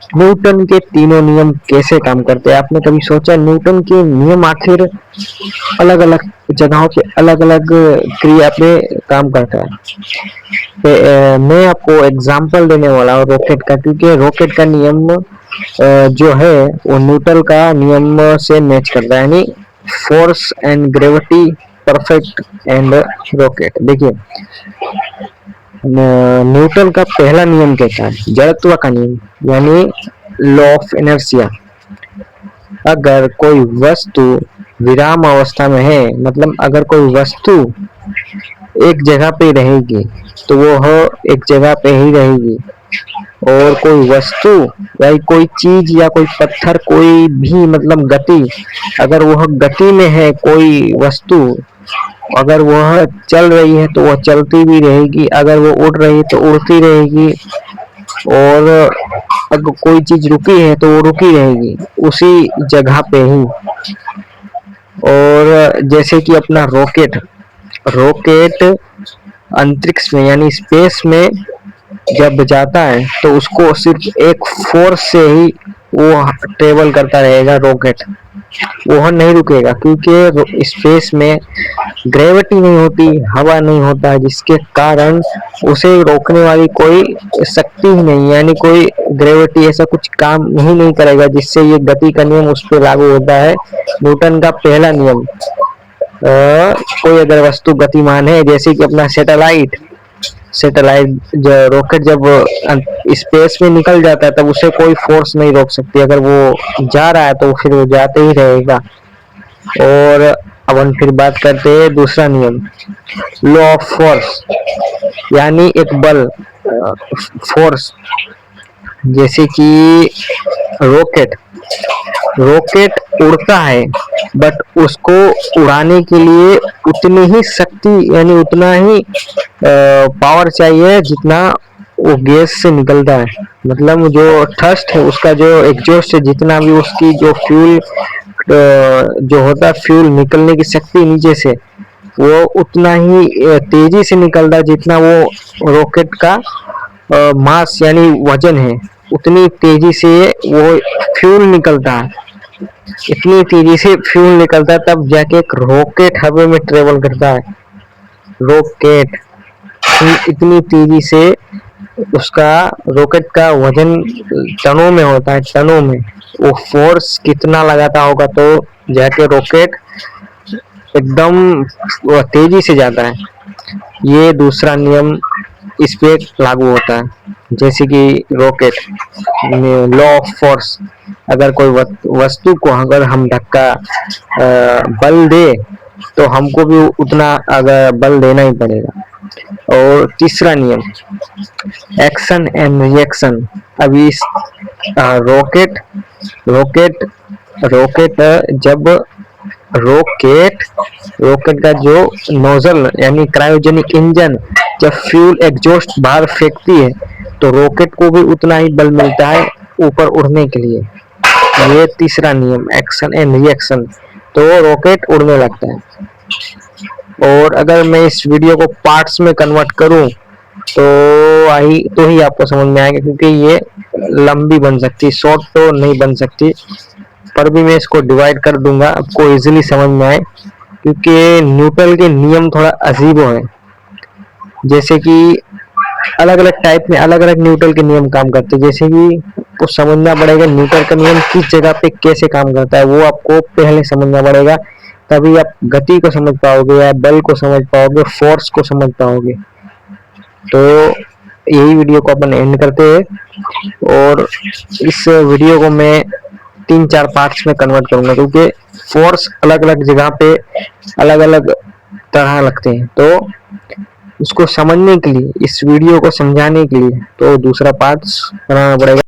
Newton के तीनों नियम कैसे काम करते हैं? आपने कभी सोचा न्यूटन के नियम आखिर अलग अलग जगहों पे अलग अलग क्रिया पे काम करता है? मैं आपको एग्जांपल देने वाला हूँ रॉकेट का, क्योंकि रॉकेट का नियम जो है वो न्यूटन का नियम से मैच करता है, यानी force and gravity perfect and rocket. देखिए, न्यूटन का पहला नियम कहता है जड़त्व का नियम, यानी लॉ ऑफ इनर्शिया। अगर कोई वस्तु विराम अवस्था में है, मतलब अगर कोई वस्तु एक जगह पे रहेगी तो वो एक जगह पे ही रहेगी, और कोई वस्तु या कोई चीज या कोई पत्थर, कोई भी मतलब गति, अगर वह गति में है, कोई वस्तु अगर वह चल रही है तो वह चलती भी रहेगी, अगर वो उड़ रही है तो उड़ती रहेगी, और अगर कोई चीज रुकी है तो वो रुकी रहेगी उसी जगह पे ही। और जैसे कि अपना रॉकेट, रॉकेट अंतरिक्ष में यानी स्पेस में जब जाता है तो उसको सिर्फ एक फोर्स से ही वो ट्रेवल करता रहेगा रॉकेट, वो नहीं रुकेगा, क्योंकि स्पेस में ग्रेविटी नहीं होती, हवा नहीं होता, जिसके कारण उसे रोकने वाली कोई शक्ति ही नहीं, यानी कोई ग्रेविटी ऐसा कुछ काम ही नहीं करेगा जिससे ये गति का नियम उस पर लागू होता है। न्यूटन का पहला नियम, कोई अगर वस्तु गतिमान है, जैसे कि अपना सैटेलाइट, जो रॉकेट जब स्पेस में निकल जाता है तब उसे कोई फोर्स नहीं रोक सकती, अगर वो जा रहा है तो फिर वो जाते ही रहेगा। और अब हम फिर बात करते हैं दूसरा नियम, लॉ ऑफ फोर्स, यानी एक बल, फोर्स। जैसे कि रॉकेट, रॉकेट उड़ता है, बट उसको उड़ाने के लिए उतनी ही शक्ति यानी उतना ही पावर चाहिए जितना वो गैस से निकलता है, मतलब जो थ्रस्ट है उसका, जो एग्जॉस्ट है, जितना भी उसकी जो फ्यूल जो होता है, फ्यूल निकलने की शक्ति नीचे से, वो उतना ही तेजी से निकलता है जितना वो रॉकेट का मास यानी वजन है, उतनी तेजी से वो फ्यूल निकलता है, इतनी तेजी से फ्यूल निकलता है तब जाके एक रॉकेट हवा में ट्रेवल करता है। रॉकेट इतनी तेजी से, उसका रॉकेट का वजन टनों में होता है, टनों में, वो फोर्स कितना लगाता होगा तो जाके रॉकेट एकदम तेजी से जाता है। ये दूसरा नियम इस पे लागू होता है। जैसे कि रॉकेट, लॉ ऑफ फोर्स, अगर कोई वस्तु को अगर हम धक्का बल दे तो हमको भी उतना अगर बल देना ही पड़ेगा। और तीसरा नियम, एक्शन एंड रिएक्शन। अभी रॉकेट रॉकेट रॉकेट जब रॉकेट का जो नोजल यानी क्रायोजेनिक इंजन जब फ्यूल एग्जॉस्ट बाहर फेंकती है तो रॉकेट को भी उतना ही बल मिलता है ऊपर उड़ने के लिए। ये तीसरा नियम, एक्शन एंड रिएक्शन, तो रॉकेट उड़ने लगता है। और अगर मैं इस वीडियो को पार्ट्स में कन्वर्ट करूं तो ही आपको समझ में आएगा, क्योंकि ये लंबी बन सकती है, शॉर्ट तो नहीं बन सकती, पर भी मैं इसको डिवाइड कर दूंगा आपको इजीली समझ में आए, क्योंकि न्यूटन के नियम थोड़ा अजीब है। जैसे कि अलग अलग टाइप में अलग अलग न्यूटन के नियम काम करते हैं, जैसे कि आपको समझना पड़ेगा न्यूटन का नियम किस जगह पे कैसे काम करता है, वो आपको पहले समझना पड़ेगा, तभी आप गति को समझ पाओगे या बल को समझ पाओगे, फोर्स को समझ पाओगे। तो यही वीडियो को अपन एंड करते हैं, और इस वीडियो को मैं 3-4 पार्ट्स में कन्वर्ट करूंगा, क्योंकि फोर्स अलग अलग जगह पे अलग अलग तरह लगते हैं, तो उसको समझने के लिए, इस वीडियो को समझाने के लिए तो दूसरा पार्ट्स बनाना पड़ेगा।